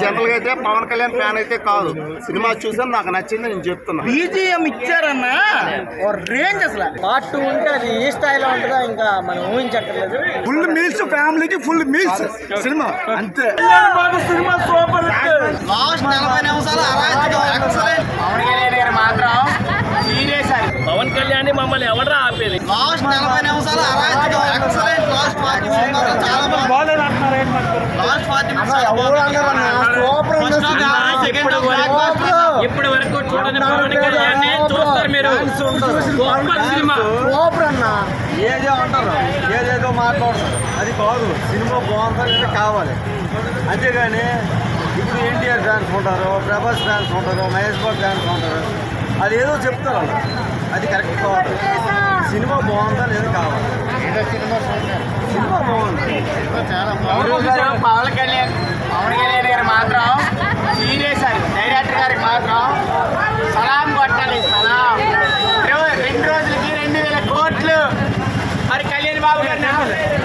General గా అయితే Pawan Kalyan fan అయితే కాదు, సినిమా చూసాను నాకు నచ్చింది నేను చెప్తున్నా. బీజిఎం ఇచ్చారన్నా రేంజ్ అసలు పార్ట్ 2 ఉంటే అది ఏ స్థాయిలో ఉంటుందో ఇంకా మనం ఊహించక్కర్లేదు. ఫుల్ మీల్స్, ఫ్యామిలీకి ఫుల్ మీల్స్ సినిమా అంతే. Cinema super. లాస్ట్ 40 నిమిషాలు పవన్ కళ్యాణ్ గారు మాత్రం సీరియస్. పవన్ కళ్యాణ్ మమ్మల్ని ఎవడరా ఆపేది? లాస్ట్ 40 నిమిషాలు లాస్ట్ 40 నిమిషాలు చాలా బాగుంది. లాస్ట్ 40 నిమిషాలు ఇప్పటి వరకు చూడని పవన్ కళ్యాణ్ చూస్తారు మీరు. Super cinema. సూపర్ అన్న. ఏదో అంటారు, ఏదేదో మాట్లాడతారు, అది కాదు. సినిమా బాగుంటుందని కావాలి, అంతేగాని ఇప్పుడు ఎన్టీఆర్ ఫ్యాన్స్ ఉంటారు, ప్రభాస్ ఫ్యాన్స్ ఉంటారు, మహేష్ బాబు ఫ్యాన్స్ ఉంటారు, అది ఏదో చెప్తారు, అది కరెక్ట్ కావాలి. సినిమా బాగుందా లేదా కావాలి. సినిమా బాగుంది, చాలా బాగుంది. పవన్ కళ్యాణ్ గారు మాత్రం సీరియస్. డైరెక్టర్ గారికి మాత్రం సలాం కొట్టాలి, సలాం. 2 రోజులకి 2000 కోట్లు మరి కళ్యాణ్ బాబు గారు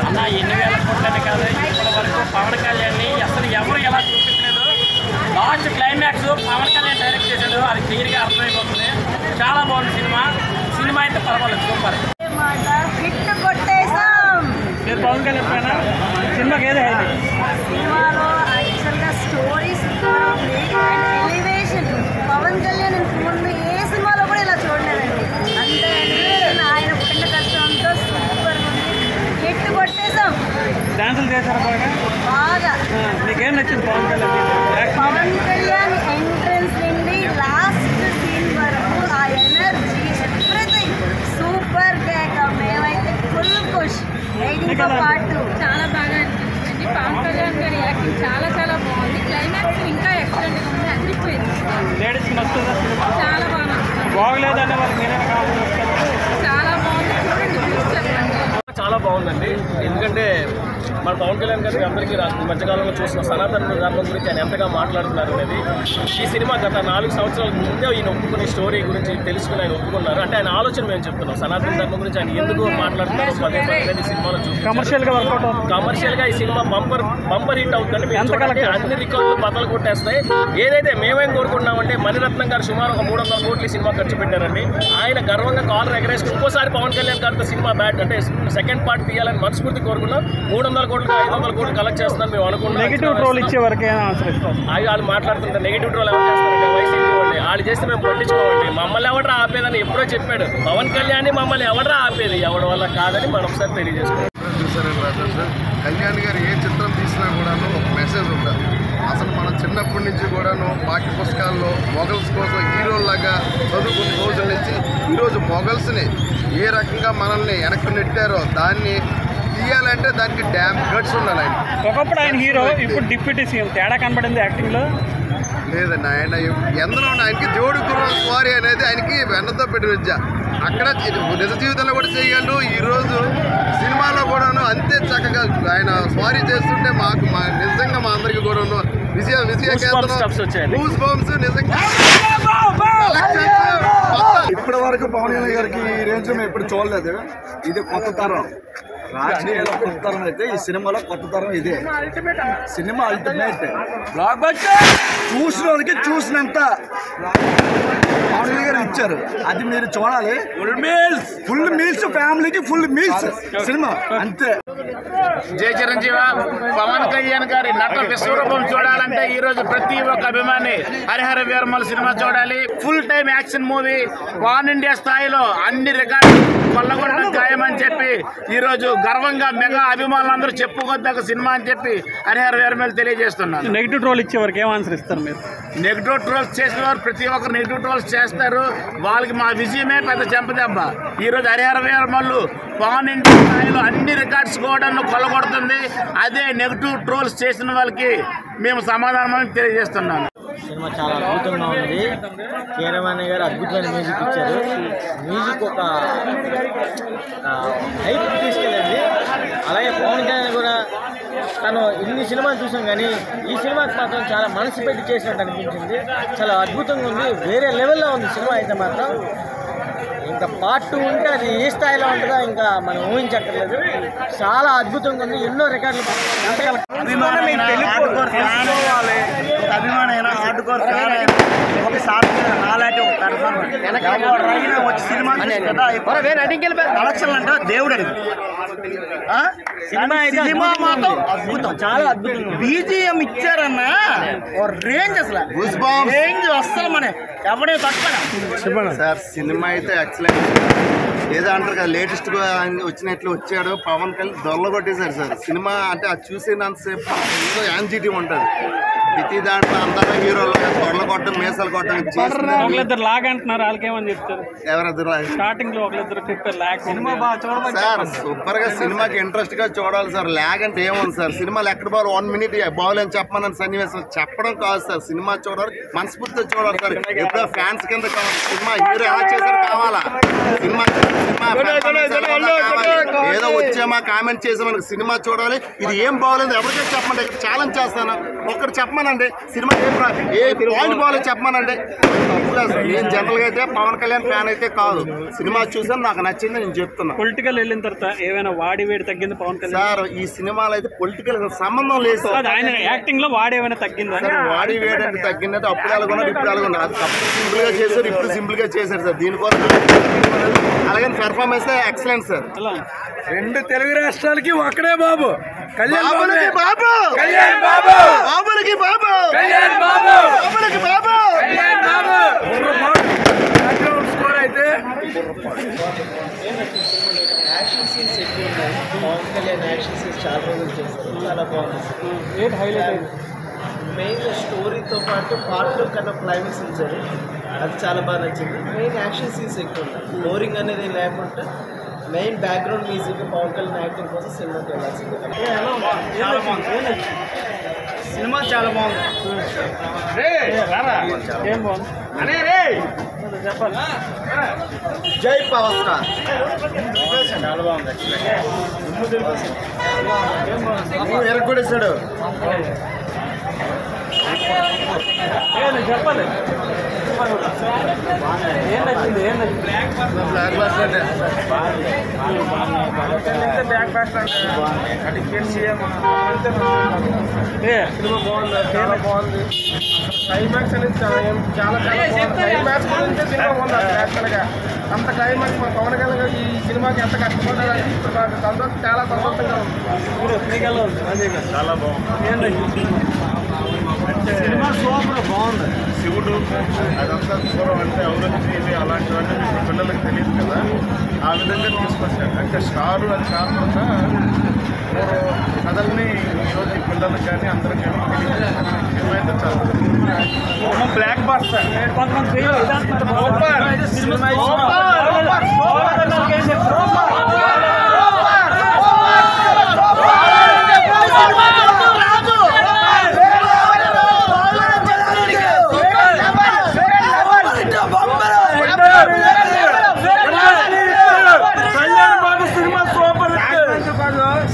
అన్న 2000 కోట్లని కాదు, ఇప్పటి వరకు పవన్ కళ్యాణ్ అసలు ఎవరు ఎలా చూపించలేదు. Last climax Pawan Kalyan direct చేశాడు, అది క్లియర్గా అర్థమైపోతుంది. చాలా బాగుంది సినిమా. సినిమా అయితే పర్వాలేదు, సూపర్. హిట్ కొట్టేసాం. మీరు పవన్ కళ్యాణ్ పైన సినిమాకి ఏదో సినిమాలో యాక్చువల్గా స్టోరీ సూపర్ ఉంది అండ్ ఎలివేషన్. పవన్ కళ్యాణ్ ముందు ఏ సినిమాలో కూడా ఇలా చూడలేదండి. అంతే ఆయన పుట్టిన కష్టంతో సూపర్ ఉంది. హిట్ కొట్టేసాం. డాన్సులు చేశారు బాగా. మీకేం నచ్చింది పవన్ కళ్యాణ్? పవన్ కళ్యాణ్ ఎంట్రన్స్ నుండి లాస్ట్ సీన్ వరకు ఆ ఎనర్జీ ఎవ్రీథింగ్ సూపర్ కేక. మేమైతే ఫుల్ ఖుష్. పార్ట్ 2 చాలా బాగా అనిపించింది. పవన్ కళ్యాణ్ గారి యాక్టింగ్ చాలా చాలా బాగుంది. క్లైమాక్స్ ఇంకా ఎక్సలెంట్గా ఉంది, అదిరిపోయింది. లేడీస్ నచ్చుతుందా సినిమా? చాలా బాగా నచ్చింది. బాగలేదనే వాళ్ళకి మీరేనా కావాలి? చాలా బాగుంది, చూడండి చూసి చెప్పండి. చాలా బాగుందండి. ఎందుకంటే మన పవన్ కళ్యాణ్ గారికి అందరికీ ఈ మధ్యకాలంలో చూసిన సనాతన ధర్మం గురించి ఆయన ఎంతగా మాట్లాడుతున్నారు అనేది ఈ సినిమా గత 4 సంవత్సరాల ముందే ఈయన ఒప్పుకునే స్టోరీ గురించి తెలుసుకుని ఆయన ఒప్పుకున్నారు. అంటే ఆయన ఆలోచన మేము చెప్తున్నాం. సనాతన ధర్మం గురించి ఆయన ఎందుకు మాట్లాడుతున్నారు పదే ఈ సినిమాలో కమర్షియల్గా ఈ సినిమా బంపర్ హిట్ అవుతుందంటే అన్ని రికార్డులు బద్దలు కొట్టేస్తాయి. ఏదైతే మేమేం కోరుకుంటున్నామంటే మణిరత్నం గారు సుమారు ఒక 300 కోట్లు సినిమా ఖర్చు పెట్టారండి. ఆయన గర్వంగా కాలర్ ఎగరేసుకుని ఇంకోసారి పవన్ కళ్యాణ్ గారితో సినిమా బ్యాట్ అంటే సెకండ్ పార్ట్ తీయాలని మనస్ఫూర్తి కోరుకున్నాం. 300 కోట్లు 500 కోట్లు కలెక్ట్ చేస్తున్నాం మేము అనుకున్నాం. నెగిటివ్ ట్రోల్ ఇచ్చే వరకు వాళ్ళు మాట్లాడుతుంటారు. నెగిటివ్ ట్రోల్ ఎవరు చేస్తారంటే వైసీపీ వాళ్ళు. వాళ్ళు చేస్తే మేము పట్టించుకోవండి. మమ్మల్ని ఎవడరా ఆపేదని ఎప్పుడో చెప్పాడు పవన్ కళ్యాణ్. మమ్మల్ని ఎవడరా ఆపేది? ఎవరి వల్ల కాదని మనం ఒకసారి తెలియజేసుకున్నాం. కళ్యాణ్ గారు ఏ చిత్రం తీసినా కూడాను ఒక మెసేజ్ ఉంటుంది. అసలు మనం చిన్నప్పటి నుంచి కూడాను పాఠ్య పుస్తకాల్లో మొఘల్స్ కోసం హీరోల్లాగా చదువుకున్న రోజుల నుంచి ఈరోజు మొఘల్స్ని ఏ రకంగా మనల్ని వెనక్కి నెట్టారో దాన్ని తీయాలంటే దానికి డ్యామ్ గట్స్ ఉండాలి. ఆయన ఒకప్పుడు ఆయన హీరో, ఇప్పుడు డిప్యూటీ సీఎం. తేడా కనబడింది యాక్టింగ్లో? లేదండి, ఆయన ఎందరో ఆయనకి దేవుడి గుర్రం స్వారీ అనేది ఆయనకి వెన్నతో పెట్టి విద్య. అక్కడ నిజ జీవితంలో కూడా చేయగలరు. ఈరోజు సినిమాలో కూడాను అంతే చక్కగా ఆయన స్వారీ చేస్తుంటే మాకు నిజంగా మా అందరికీ కూడాను విజయ నిజంగా ఇప్పటి వరకు పవన్ కళ్యాణ్ గారికి ఈ రేంజ్ మేము ఎప్పుడు చూడలేదు. ఇది కొత్త తరం. రాజకీయాల్లో కొత్త తరం అయితే ఈ సినిమాలో కొత్త తరం ఇదే. Cinema ultimate. చూసిన వాళ్ళకి చూసినంత పవన్ కళ్యాణ్ గారు ఇచ్చారు, అది మీరు చూడాలి. ఫుల్ మీల్స్, ఫ్యామిలీకి ఫుల్ మీల్స్ సినిమా అంతే. జై చిరంజీవ. పవన్ కళ్యాణ్ గారి నట విశ్వరూపం చూడాలంటే ఈ రోజు ప్రతి ఒక్క అభిమాని హరిహర వీరమల్లు సినిమా చూడాలి. Full time action movie, pan India స్థాయిలో అన్ని రికార్డు కొల్లగొట్టడం ఖాయమని చెప్పి ఈ రోజు గర్వంగా మెగా అభిమానులందరూ చెప్పుకోదగ్గ సినిమా అని చెప్పి హరిహర వీరమల్లు తెలియజేస్తున్నాను. నెగిటివ్ ట్రోల్ ఇచ్చే వరకు ఏం ఆన్సర్ ఇస్తారు మీరు? నెగిటివ్ ట్రోల్స్ చేసిన వారు ప్రతి ఒక్కరు నెగిటివ్ ట్రోల్స్ చేస్తారు. వాళ్ళకి మా విజయమే పెద్ద చెంపదెబ్బ. ఈ రోజు హరిహర వీరమల్లు పాన్ ఇండియా స్థాయిలో అన్ని రికార్డ్స్ కూడా కొల్లగొడుతుంది. అదే నెగిటివ్ ట్రోల్స్ చేసిన వాళ్ళకి మేము సమాధానం తెలియజేస్తున్నాను. సినిమా చాలా అద్భుతంగా ఉంది. కీరవాణి గారు అద్భుతమైన మ్యూజిక్ ఇచ్చారు. మ్యూజిక్ ఒక హైప్ తీసుకెళ్ళండి. అలాగే పవన్ కళ్యాణ్ కూడా తను ఇన్ని సినిమాలు చూసాం కానీ ఈ సినిమాకి మాత్రం చాలా మనసు పెట్టి చేసినట్టు అనిపించింది. చాలా అద్భుతంగా ఉంది, వేరే లెవెల్లో ఉంది సినిమా అయితే మాత్రం. ఇంకా పార్ట్ 2 ఉంటే అది ఏ స్థాయిలో ఉంటుందో ఇంకా మనం ఊహించక్కర్లేదు. చాలా అద్భుతంగా ఉంది. ఎన్నో రికార్డులు కోరు ఒకసారి నాలాంటి ఒక పెర్ఫార్మెన్స్ వచ్చి సినిమా కలెక్షన్ అంటే దేవుడు అడిగి సినిమా మాత్రం అద్భుతం, చాలా అద్భుతం. బీజిఎం ఇచ్చారన్నా రేంజ్, అసలు రేంజ్ అస్సలు మన ఎవడే తక్కువ సార్. సినిమా అయితే ఎక్సలెంట్. ఏదో అంటారు కదా, లేటెస్ట్ గా వచ్చినట్లు వచ్చాడు పవన్ కళ్యాణ్ దొల్ల కొట్టేశారు సార్. సినిమా అంటే అది చూసినంతసేపు ఏదో యాంగ్జైటీ ఉంటుంది. ప్రతి దాంట్లో అందరూ హీరోలు దొరల కొట్టడం, మీసాలు కొట్టడం ఒకళ్ళిద్దరు లాగ్ అంటున్నారు, వాళ్ళకేమని చెప్తారు? ఎవరిద్దరు స్టార్టింగ్ లో ఒకళ్ళిద్దరు చెప్పారు లాగ్. సినిమా బాగా చూడమని సార్. సూపర్ గా సినిమాకి ఇంట్రెస్ట్ గా చూడాలి సార్. లాగ్ అంటే ఏముంది సార్, సినిమాలు ఎక్కడ బాగా 1 minute బాగులేని చెప్పమని సన్నివేశం చెప్పడం కాదు సార్. సినిమా చూడాలి, మనస్ఫూర్తిగా చూడాలి సార్. ఎప్పుడో ఫ్యాన్స్ కింద కావాలి. సినిమా హీరో ఎలా చేశారు కావాలా, సినిమా ఏదో వచ్చామా కామెంట్ చేసామని సినిమా చూడాలి. ఇది ఏం బాగోలేదు ఎవరికైనా చెప్పమంటే ఇక్కడ ఛాలెంజ్ చేస్తాను. ఒక్కరు చెప్పమనండి సినిమా ఏ పాయింట్ బాగోలేదు చెప్పమనండి. నేను జనరల్ గా అయితే పవన్ కళ్యాణ్ ఫ్యాన్ అయితే కాదు, సినిమా చూసాను నాకు నచ్చింది నేను చెప్తున్నా. పొలిటికల్ వెళ్ళిన తర్వాత ఏమైనా వాడి వేడి తగ్గింది పవన్ కళ్యాణ్ సార్? ఈ సినిమాలో అయితే పొలిటికల్ సంబంధం లేదు సార్. ఆయన యాక్టింగ్ లో వాడి ఏమైనా తగ్గిందా? వాడి వేడి అంటే తగ్గిందంటే అప్పుడు అలాగున్నారు ఇప్పుడు అలాగున్నారు. అది అప్పుడు సింపుల్ గా చేశారు, ఇప్పుడు సింపుల్ గా చేశారు సార్. దీనికోసం అలాగే పెర్ఫార్మెన్స్ ఎక్సలెంట్ సార్. 2 తెలుగు రాష్ట్రాలకి ఒక్కడే బాబు కళ్యాణ్ బాబు, బాబు కళ్యాణ్ బాబు, బాబులకి బాబు, కళ్యాణ్ బాబు, బాబులకి బాబు, కళ్యాణ్ బాబు. బ్యాక్గ్రౌండ్ స్కోర్ అయితే యాక్షన్ సీన్స్ ఎక్కువ ఉన్నాయి. పవన్ కళ్యాణ్ యాక్షన్ సీన్స్ చాలా రోజులు చేశారు, చాలా బాగుంది. ఏంటి హైలైట్ అయింది? మెయిన్ స్టోరీతో పాటు పార్ట్లో కన్నా క్లైమాక్స్ ఇచ్చారు, అది చాలా బాగా నచ్చింది. మెయిన్ యాక్షన్ సీన్స్ ఎక్కువ ఉన్నాయి, బోరింగ్ అనేది లేకుండా main background music Pawan Kalyan acting కోసం సినిమాకి వెళ్ళాల్సింది. సినిమా చాలా బాగుంది. ఏం బాగుంది చెప్పాలి? జై పవన్ స్టార్. చాలా బాగుంది. ఎరగొడేశాడు. చెప్పాలి ఏం నచ్చింది? ఏం నచ్చింది? బ్లాక్ బస్టర్ అంటే బ్యాక్ బ్యాక్ అంటే సీఎం సినిమా బాగుంది, చాలా బాగుంది. క్లైమాక్స్ అనేది చాలా క్లైమాక్స్ గురించి సినిమా బాగుంది. యాక్చువల్గా అంత క్లైమాక్స్ మన పవన్ కళ్యాణ్ గారు ఈ సినిమాకి ఎంత కష్టపడ్డారని ఇప్పుడు నాకు సంతోషం, చాలా సంతోషంగా ఉంది. చాలా బాగుంది. ఏం నచ్చింది? సినిమా సూపర్ బాగుంది. శివుడు అదంతా పూర్వం అంటే ఔరంగజేబి అలాంటివన్నీ ఇప్పుడు పిల్లలకు తెలియదు కదా, ఆ విధంగా తీసుకొచ్చాడు. అంటే స్టారు అని కాకుండా కథల్ని ఈరోజు పిల్లలకు కానీ అందరికి తెలియదు. సినిమా అయితే చాలా బ్లాక్ బస్టర్. కొంతమంది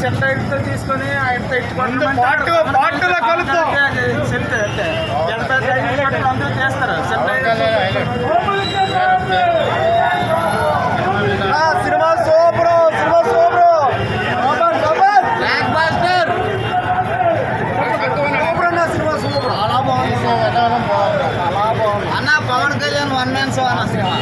సెంటైట్తో తీసుకొని ఆయనతో ఇట్టుకుంటే పాటలో కలుపుతాం. అందరూ చేస్తారు. Cinema super, cinema super, block buster super అన్న. సినిమా సూపర్, చాలా బాగుంది, చాలా బాగుంది అన్న. పవన్ కళ్యాణ్ 1 man show అన్న. సినిమా